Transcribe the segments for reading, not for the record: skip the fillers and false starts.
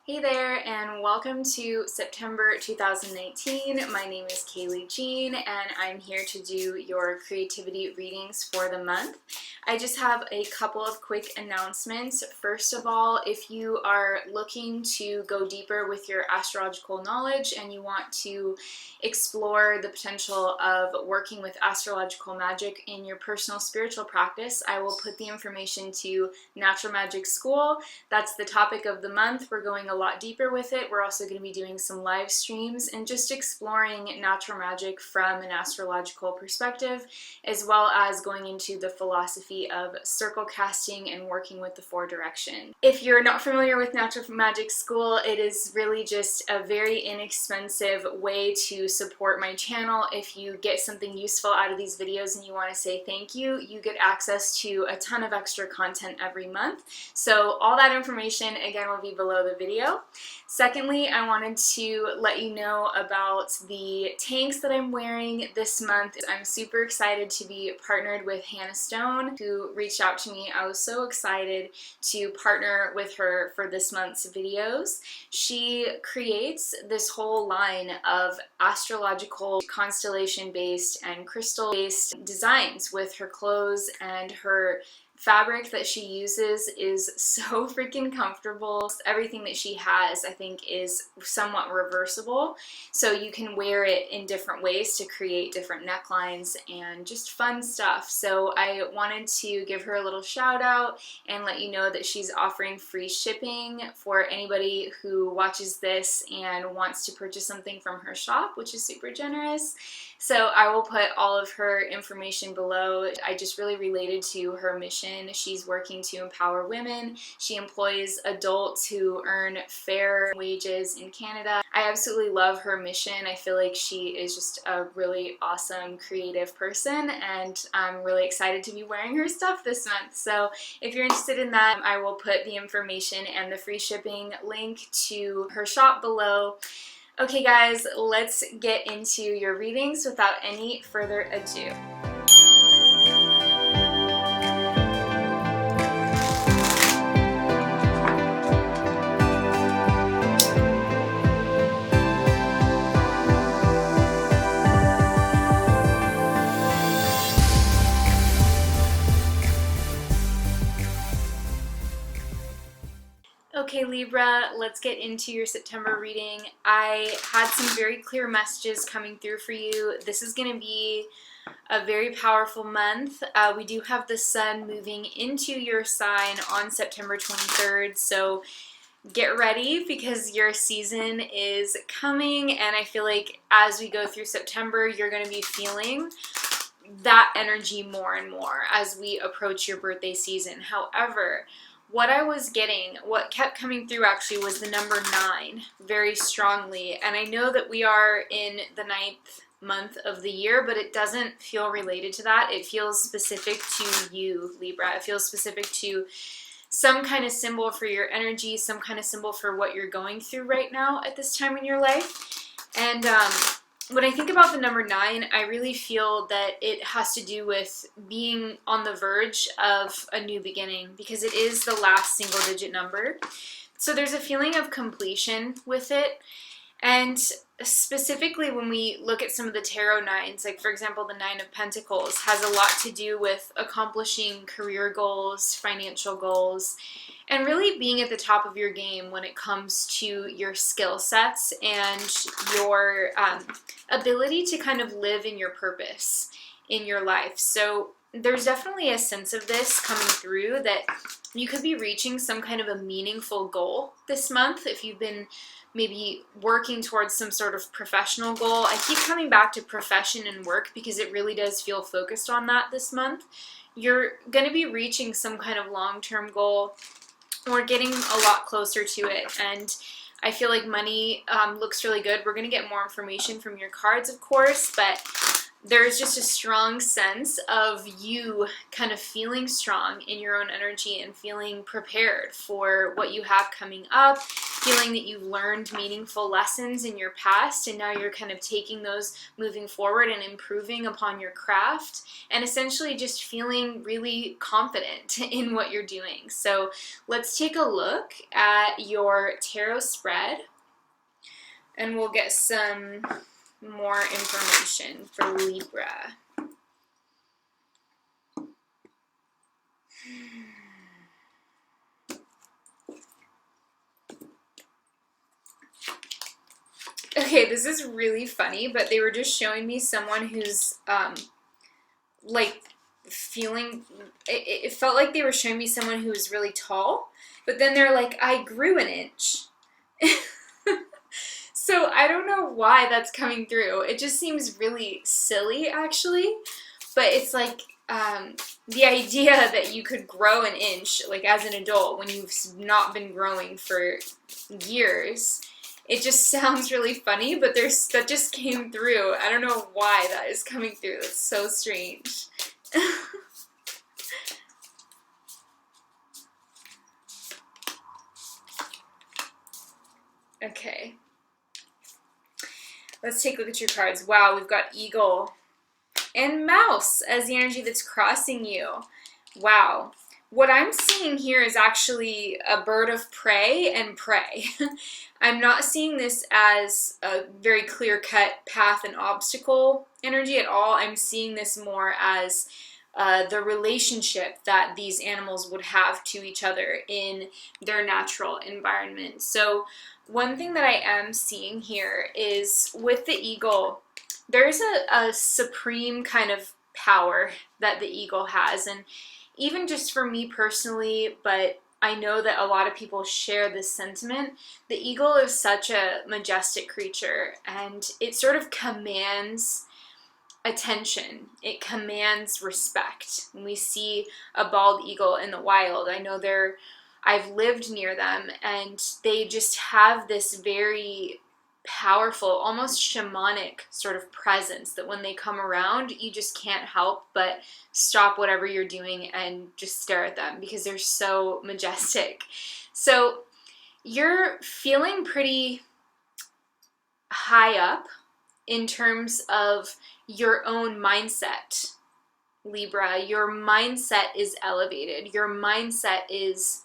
Hey there, and welcome to September 2019. My name is Kayleigh Jean, and I'm here to do your creativity readings for the month. I just have a couple of quick announcements. First of all, if you are looking to go deeper with your astrological knowledge and you want to explore the potential of working with astrological magic in your personal spiritual practice, I will put the information to Natural Magic School. That's the topic of the month. We're going a lot deeper with it. We're also going to be doing some live streams and just exploring natural magic from an astrological perspective, as well as going into the philosophy of circle casting and working with the four direction. If you're not familiar with Natural Magic School, it is really just a very inexpensive way to support my channel. If you get something useful out of these videos and you want to say thank you, you get access to a ton of extra content every month. So all that information, again, will be below the video. Secondly, I wanted to let you know about the tanks that I'm wearing this month. I'm super excited to be partnered with Hannah Stone, who reached out to me. I was so excited to partner with her for this month's videos. She creates this whole line of astrological, constellation-based and crystal-based designs with her clothes, and her fabric that she uses is so freaking comfortable. Everything that she has, I think, is somewhat reversible, so you can wear it in different ways to create different necklines and just fun stuff. So I wanted to give her a little shout out and let you know that she's offering free shipping for anybody who watches this and wants to purchase something from her shop, which is super generous. So I will put all of her information below. I just really related to her mission. She's working to empower women. She employs adults who earn fair wages in Canada. I absolutely love her mission. I feel like she is just a really awesome creative person, and I'm really excited to be wearing her stuff this month. So if you're interested in that, I will put the information and the free shipping link to her shop below. Okay guys, let's get into your readings without any further ado. Okay, Libra, let's get into your September reading. I had some very clear messages coming through for you. This is going to be a very powerful month. We do have the sun moving into your sign on September 23rd, so get ready because your season is coming, and I feel like as we go through September, you're going to be feeling that energy more and more as we approach your birthday season. However, what I was getting, what kept coming through actually, was the number 9 very strongly. And I know that we are in the 9th month of the year, but it doesn't feel related to that. It feels specific to you, Libra. It feels specific to some kind of symbol for your energy, some kind of symbol for what you're going through right now at this time in your life. And when I think about the number 9, I really feel that it has to do with being on the verge of a new beginning, because it is the last single digit number. So there's a feeling of completion with it. And specifically when we look at some of the tarot 9s, like for example the 9 of Pentacles, has a lot to do with accomplishing career goals, financial goals, and really being at the top of your game when it comes to your skill sets and your ability to kind of live in your purpose in your life. So there's definitely a sense of this coming through, that you could be reaching some kind of a meaningful goal this month if you've been maybe working towards some sort of professional goal. I keep coming back to profession and work because it really does feel focused on that this month. You're going to be reaching some kind of long-term goal or getting a lot closer to it. And I feel like money looks really good. We're going to get more information from your cards, of course, but there's just a strong sense of you kind of feeling strong in your own energy and feeling prepared for what you have coming up. feeling that you've learned meaningful lessons in your past, and now you're kind of taking those, moving forward and improving upon your craft, and essentially just feeling really confident in what you're doing. So let's take a look at your tarot spread, and we'll get some more information for Libra. Okay, this is really funny, but they were just showing me someone who's, like, feeling, it felt like they were showing me someone who was really tall, but then they're like, I grew an inch. So I don't know why that's coming through. It just seems really silly, actually, but it's like, the idea that you could grow an inch, like, as an adult when you've not been growing for years. It just sounds really funny, but that just came through. I don't know why that is coming through. It's so strange. Okay. Let's take a look at your cards. Wow, we've got Eagle and Mouse as the energy that's crossing you. Wow. What I'm seeing here is actually a bird of prey and prey. I'm not seeing this as a very clear-cut path and obstacle energy at all. I'm seeing this more as the relationship that these animals would have to each other in their natural environment. So one thing that I am seeing here is with the eagle, there's a supreme kind of power that the eagle has, and even just for me personally, but I know that a lot of people share this sentiment. The eagle is such a majestic creature, and it sort of commands attention. It commands respect. When we see a bald eagle in the wild, I know I've lived near them, and they just have this very powerful, almost shamanic sort of presence that when they come around, you just can't help but stop whatever you're doing and just stare at them because they're so majestic. So you're feeling pretty high up in terms of your own mindset, Libra. Your mindset is elevated. Your mindset is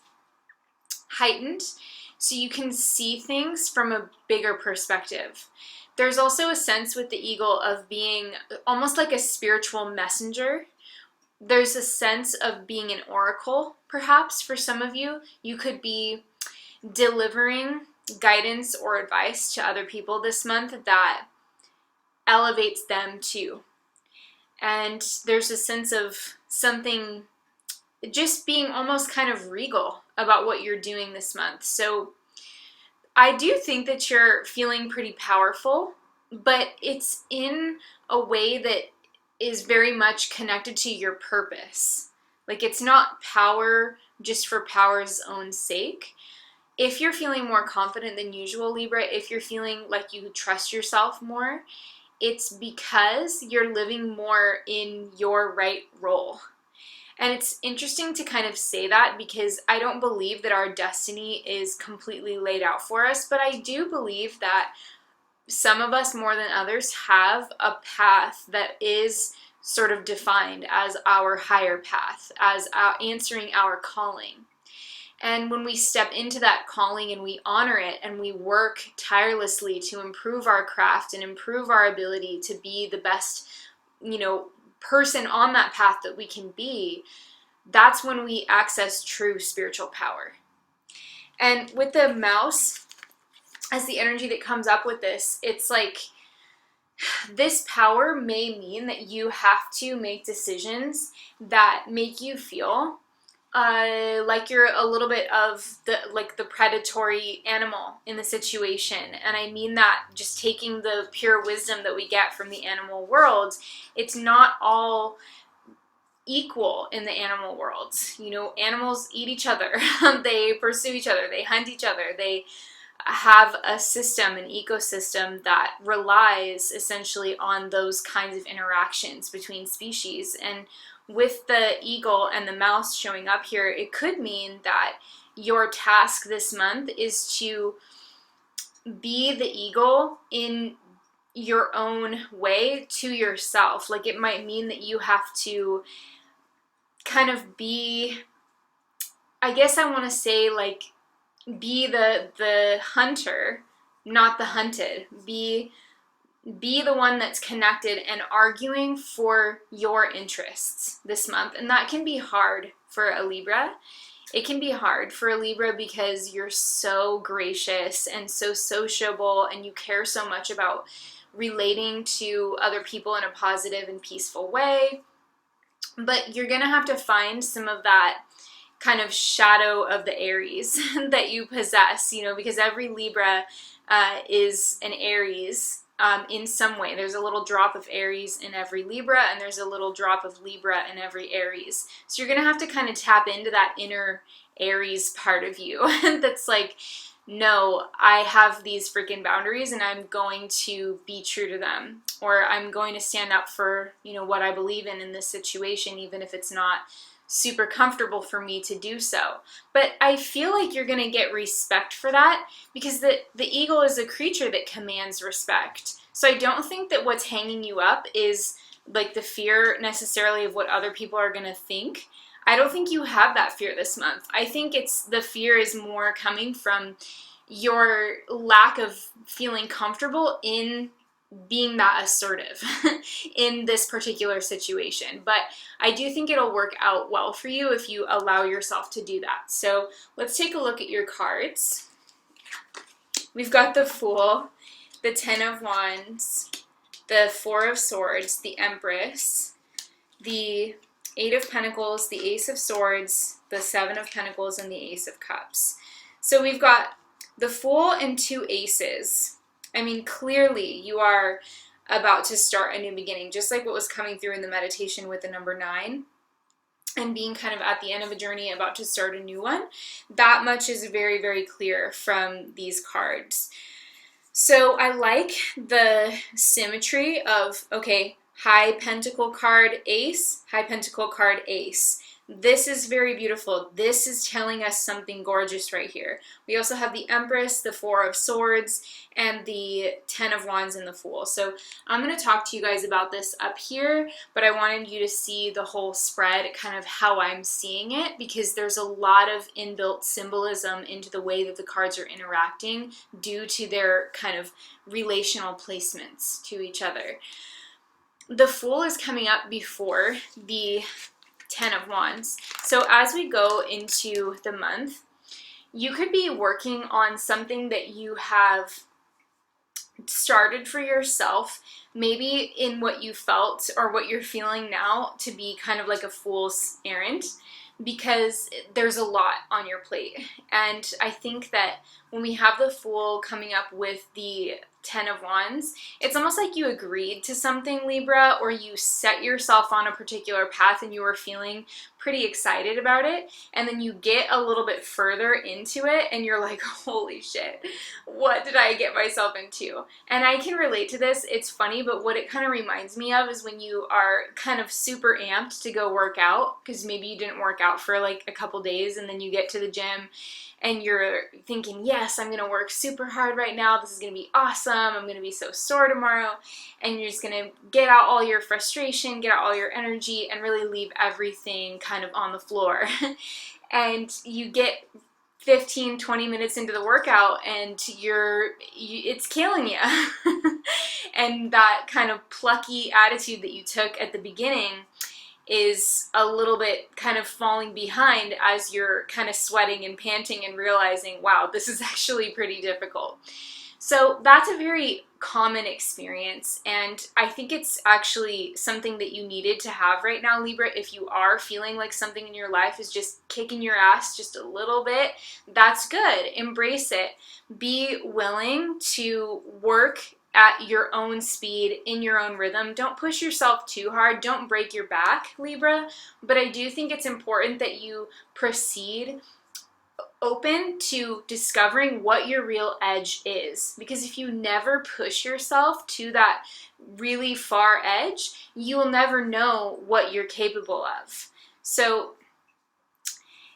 heightened, so you can see things from a bigger perspective. There's also a sense with the eagle of being almost like a spiritual messenger. There's a sense of being an oracle, perhaps, for some of you. You could be delivering guidance or advice to other people this month that elevates them too. And there's a sense of something just being almost kind of regal about what you're doing this month. So I do think that you're feeling pretty powerful, but it's in a way that is very much connected to your purpose. Like, it's not power just for power's own sake. If you're feeling more confident than usual, Libra, if you're feeling like you trust yourself more, it's because you're living more in your right role. And it's interesting to kind of say that because I don't believe that our destiny is completely laid out for us, but I do believe that some of us more than others have a path that is sort of defined as our higher path, as answering our calling. And when we step into that calling and we honor it and we work tirelessly to improve our craft and improve our ability to be the best, person on that path that we can be, that's when we access true spiritual power. And with the mouse, as the energy that comes up with this, it's like this power may mean that you have to make decisions that make you feel like you're a little bit of the predatory animal in the situation. And I mean that just taking the pure wisdom that we get from the animal world, it's not all equal in the animal world. Animals eat each other, they pursue each other, they hunt each other, they have a system, an ecosystem that relies essentially on those kinds of interactions between species. And with the eagle and the mouse showing up here, it could mean that your task this month is to be the eagle in your own way to yourself. Like, it might mean that you have to kind of be, I guess I want to say, like, be the hunter, not the hunted. Be the one that's connected and arguing for your interests this month. And that can be hard for a Libra. It can be hard for a Libra because you're so gracious and so sociable, and you care so much about relating to other people in a positive and peaceful way. But you're gonna have to find some of that kind of shadow of the Aries that you possess, you know, because every Libra is an Aries in some way. There's a little drop of Aries in every Libra, and there's a little drop of Libra in every Aries. So you're gonna have to kind of tap into that inner Aries part of you that's like, no, I have these freaking boundaries and I'm going to be true to them, or I'm going to stand up for, you know, what I believe in this situation, even if it's not super comfortable for me to do so. But I feel like you're going to get respect for that, because the eagle is a creature that commands respect. So I don't think that what's hanging you up is like the fear necessarily of what other people are going to think. I don't think you have that fear this month. I think the fear is more coming from your lack of feeling comfortable in being that assertive in this particular situation. But I do think it'll work out well for you if you allow yourself to do that. So let's take a look at your cards. We've got the Fool, the Ten of Wands, the Four of Swords, the Empress, the Eight of Pentacles, the Ace of Swords, the Seven of Pentacles, and the Ace of Cups. So we've got the Fool and two aces. I mean, clearly you are about to start a new beginning, just like what was coming through in the meditation with the number 9 and being kind of at the end of a journey, about to start a new one. That much is very, very clear from these cards. So I like the symmetry of, okay, High Pentacle card, Ace, High Pentacle card, Ace. This is very beautiful. This is telling us something gorgeous right here. We also have the Empress, the Four of Swords, and the Ten of Wands and the Fool. So I'm going to talk to you guys about this up here, but I wanted you to see the whole spread, kind of how I'm seeing it, because there's a lot of inbuilt symbolism into the way that the cards are interacting due to their kind of relational placements to each other. The Fool is coming up before the Ten of Wands. So as we go into the month, you could be working on something that you have started for yourself, maybe in what you felt or what you're feeling now to be kind of like a fool's errand, because there's a lot on your plate. And I think that when we have the Fool coming up with the Ten of Wands, it's almost like you agreed to something, Libra, or you set yourself on a particular path and you were feeling pretty excited about it, and then you get a little bit further into it and you're like, holy shit, what did I get myself into? And I can relate to this. It's funny, but what it kind of reminds me of is when you are kind of super amped to go work out, because maybe you didn't work out for like a couple days, and then you get to the gym and you're thinking, yes, I'm going to work super hard right now. This is going to be awesome. I'm going to be so sore tomorrow. And you're just going to get out all your frustration, get out all your energy, and really leave everything kind of on the floor. And you get 15, 20 minutes into the workout and it's killing you. And that kind of plucky attitude that you took at the beginning is a little bit kind of falling behind as you're kind of sweating and panting and realizing, wow, this is actually pretty difficult. So that's a very common experience, and I think it's actually something that you needed to have right now, Libra. If you are feeling like something in your life is just kicking your ass just a little bit, that's good. Embrace it. Be willing to work at your own speed, in your own rhythm. Don't push yourself too hard. Don't break your back, Libra. But I do think it's important that you proceed open to discovering what your real edge is. Because if you never push yourself to that really far edge, you will never know what you're capable of. So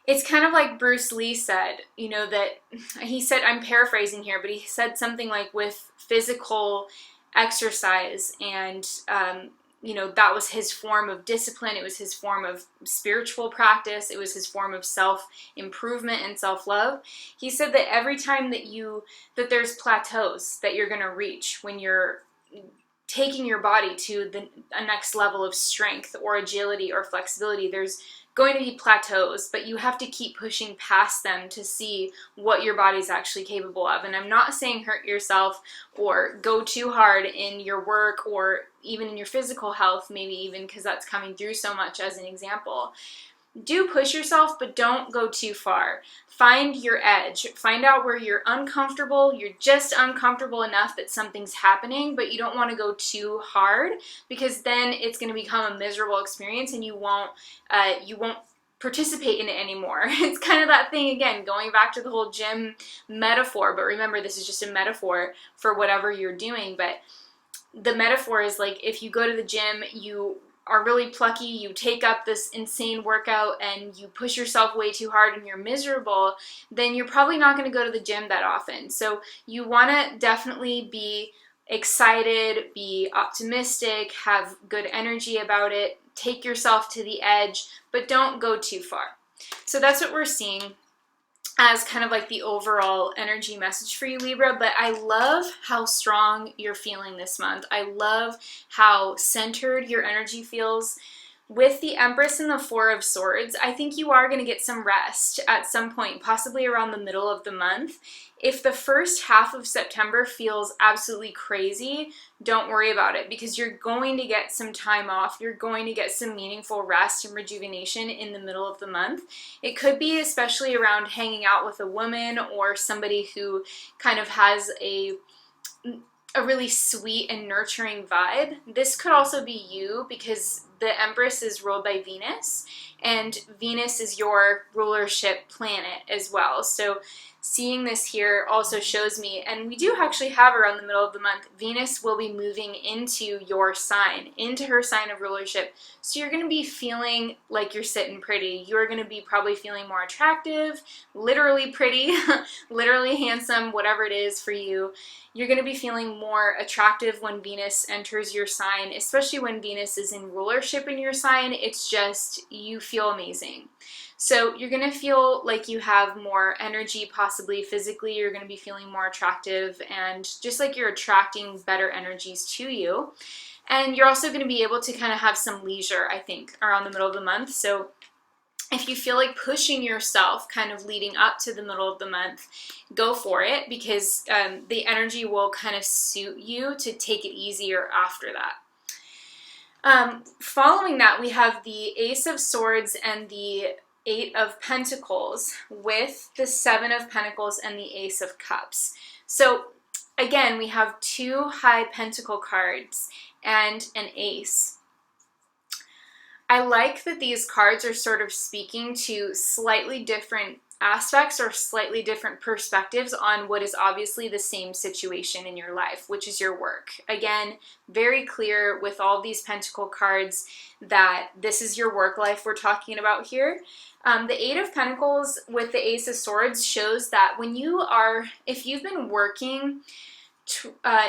it's kind of like Bruce Lee said, you know, that he said, I'm paraphrasing here, but he said something like with physical exercise and, you know, that was his form of discipline. It was his form of spiritual practice. It was his form of self-improvement and self-love. He said that every time that there's plateaus that you're going to reach when you're taking your body to a next level of strength or agility or flexibility, there's going to be plateaus, but you have to keep pushing past them to see what your body's actually capable of. And I'm not saying hurt yourself or go too hard in your work or even in your physical health, maybe even because that's coming through so much as an example. Do push yourself, but don't go too far. Find your edge. Find out where you're uncomfortable. You're just uncomfortable enough that something's happening, but you don't want to go too hard because then it's going to become a miserable experience and you won't participate in it anymore. It's kind of that thing again, going back to the whole gym metaphor, but remember this is just a metaphor for whatever you're doing. But the metaphor is like if you go to the gym, you are really plucky, you take up this insane workout and you push yourself way too hard and you're miserable, then you're probably not going to go to the gym that often. So you want to definitely be excited, be optimistic, have good energy about it, take yourself to the edge, but don't go too far. So that's what we're seeing as kind of like the overall energy message for you, Libra. But I love how strong you're feeling this month. I love how centered your energy feels. With the Empress and the Four of Swords, I think you are going to get some rest at some point, possibly around the middle of the month. If the first half of September feels absolutely crazy, don't worry about it because you're going to get some time off. You're going to get some meaningful rest and rejuvenation in the middle of the month. It could be especially around hanging out with a woman or somebody who kind of has a really sweet and nurturing vibe. This could also be you because the Empress is ruled by Venus and Venus is your rulership planet as well. So seeing this here also shows me, and we do actually have around the middle of the month, Venus will be moving into your sign, into her sign of rulership. So you're going to be feeling like you're sitting pretty. You're going to be probably feeling more attractive, literally pretty, literally handsome, whatever it is for you. You're going to be feeling more attractive when Venus enters your sign, especially when Venus is in rulership in your sign. It's just, you feel amazing. So you're going to feel like you have more energy, possibly physically. You're going to be feeling more attractive and just like you're attracting better energies to you. And you're also going to be able to kind of have some leisure, I think, around the middle of the month. So if you feel like pushing yourself kind of leading up to the middle of the month, go for it because the energy will kind of suit you to take it easier after that. Following that, we have the Ace of Swords and the Eight of Pentacles with the Seven of Pentacles and the Ace of Cups. So again, we have two High Pentacle cards and an Ace. I like that these cards are sort of speaking to slightly different aspects or slightly different perspectives on what is obviously the same situation in your life, which is your work. Again, very clear with all these Pentacle cards that this is your work life we're talking about here. The Eight of Pentacles with the Ace of Swords shows that when if you've been working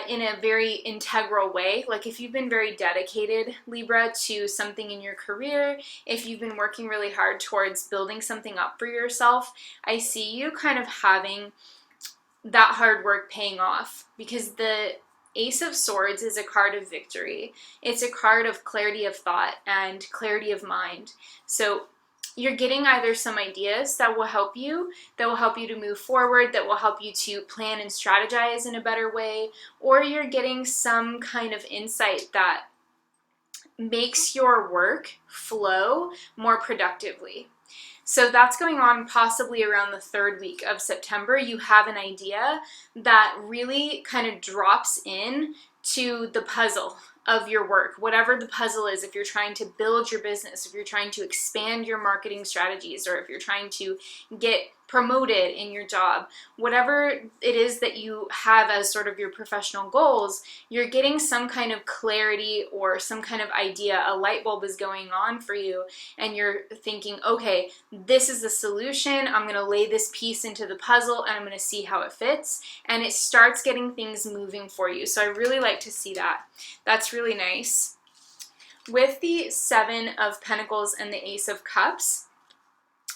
in a very integral way, like if you've been very dedicated, Libra, to something in your career, if you've been working really hard towards building something up for yourself, I see you kind of having that hard work paying off because the Ace of Swords is a card of victory. It's a card of clarity of thought and clarity of mind. So you're getting either some ideas that will help you to move forward, that will help you to plan and strategize in a better way, or you're getting some kind of insight that makes your work flow more productively. So that's going on possibly around the third week of September. You have an idea that really kind of drops in to the puzzle of your work, whatever the puzzle is. If you're trying to build your business, if you're trying to expand your marketing strategies, or if you're trying to get promoted in your job, whatever it is that you have as sort of your professional goals, you're getting some kind of clarity or some kind of idea, a light bulb is going on for you, and you're thinking, okay, this is the solution, I'm gonna lay this piece into the puzzle and I'm gonna see how it fits, and it starts getting things moving for you. So I really like to see that. That's really nice. With the Seven of Pentacles and the Ace of Cups,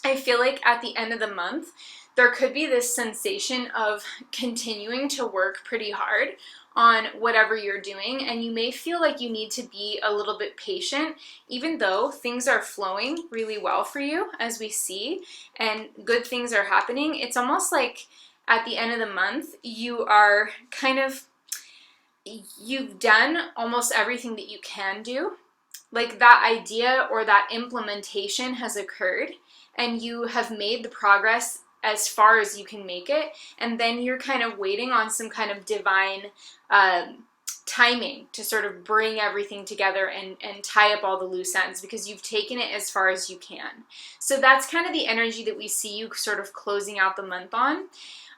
I feel like at the end of the month, there could be this sensation of continuing to work pretty hard on whatever you're doing, and you may feel like you need to be a little bit patient, even though things are flowing really well for you, as we see, and good things are happening. It's almost like at the end of the month, you are kind of, you've done almost everything that you can do. Like that idea or that implementation has occurred, and you have made the progress as far as you can make it, and then you're kind of waiting on some kind of divine timing to sort of bring everything together and tie up all the loose ends, because you've taken it as far as you can. So that's kind of the energy that we see you sort of closing out the month on.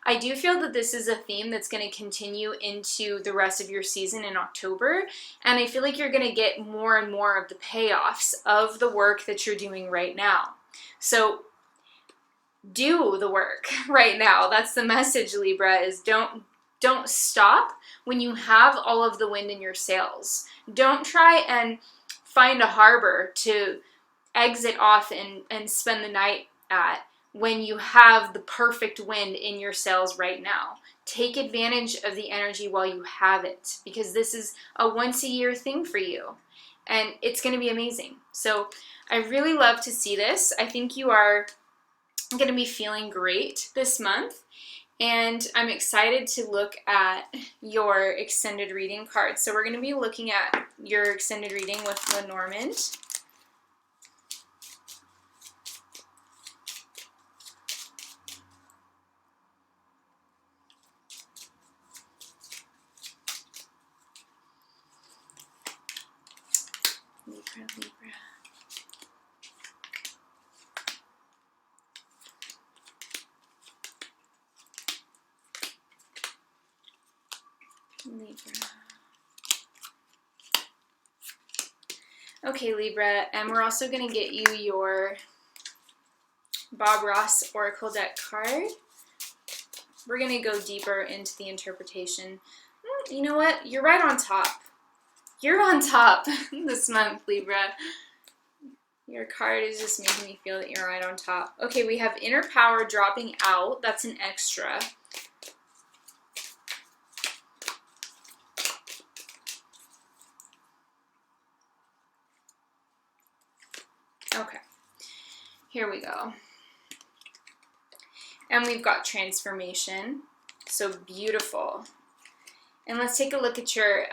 I do feel that this is a theme that's going to continue into the rest of your season in October, and I feel like you're going to get more and more of the payoffs of the work that you're doing right now. So do the work right now. That's the message, Libra, is don't stop when you have all of the wind in your sails. Don't try and find a harbor to exit off and spend the night at when you have the perfect wind in your sails right now. Take advantage of the energy while you have it, because this is a once-a-year thing for you, and it's going to be amazing. So I really love to see this. I think you are going to be feeling great this month, and I'm excited to look at your extended reading cards. So we're going to be looking at your extended reading with Lenormand. Libra, Libra. Libra. Okay, Libra, and we're also going to get you your Bob Ross Oracle deck card. We're going to go deeper into the interpretation. You know what? You're right on top. You're on top this month, Libra. Your card is just making me feel that you're right on top. Okay, we have Inner Power dropping out. That's an extra. Okay, here we go. And we've got Transformation. So beautiful. And let's take a look at your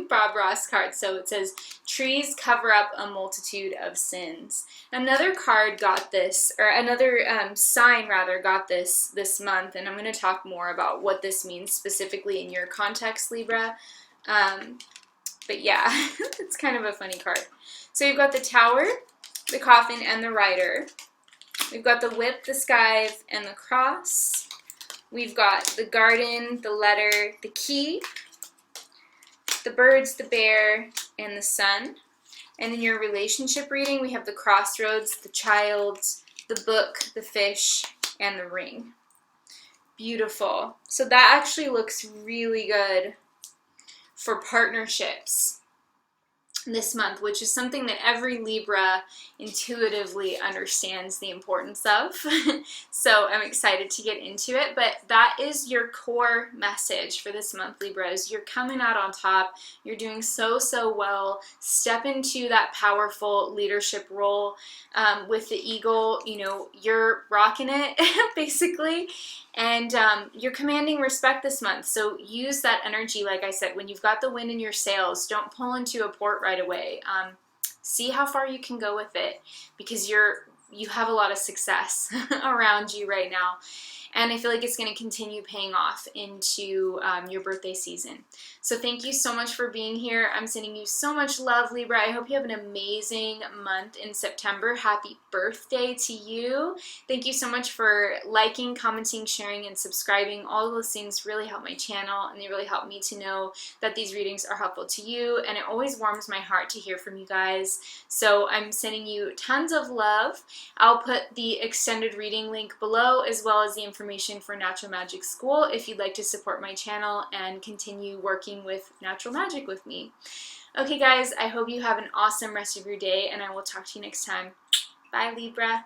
Bob Ross card. So it says, trees cover up a multitude of sins. Another card got this, or another sign rather got this month, and I'm going to talk more about what this means specifically in your context, Libra. But yeah, it's kind of a funny card. So you've got the Tower, the Coffin, and the Rider. We've got the Whip, the Scythe, and the Cross. We've got the Garden, the Letter, the Key, the Birds, the Bear, and the Sun. And in your relationship reading, we have the Crossroads, the Child, the Book, the Fish, and the Ring. Beautiful. So that actually looks really good for partnerships this month, which is something that every Libra intuitively understands the importance of. So I'm excited to get into it, but that is your core message for this month, Libra, is you're coming out on top. You're doing so well. Step into that powerful leadership role. With the eagle, you know, you're rocking it basically, and you're commanding respect this month. So use that energy, like I said, when you've got the wind in your sails, don't pull into a port right away. See how far you can go with it, because you have a lot of success around you right now. and I feel like it's going to continue paying off into your birthday season. So thank you so much for being here. I'm sending you so much love, Libra. I hope you have an amazing month in September. Happy birthday to you. Thank you so much for liking, commenting, sharing, and subscribing. All of those things really help my channel, and they really help me to know that these readings are helpful to you, and it always warms my heart to hear from you guys. So I'm sending you tons of love. I'll put the extended reading link below, as well as the information for Natural Magic School if you'd like to support my channel and continue working with natural magic with me. Okay guys, I hope you have an awesome rest of your day, and I will talk to you next time. Bye, Libra.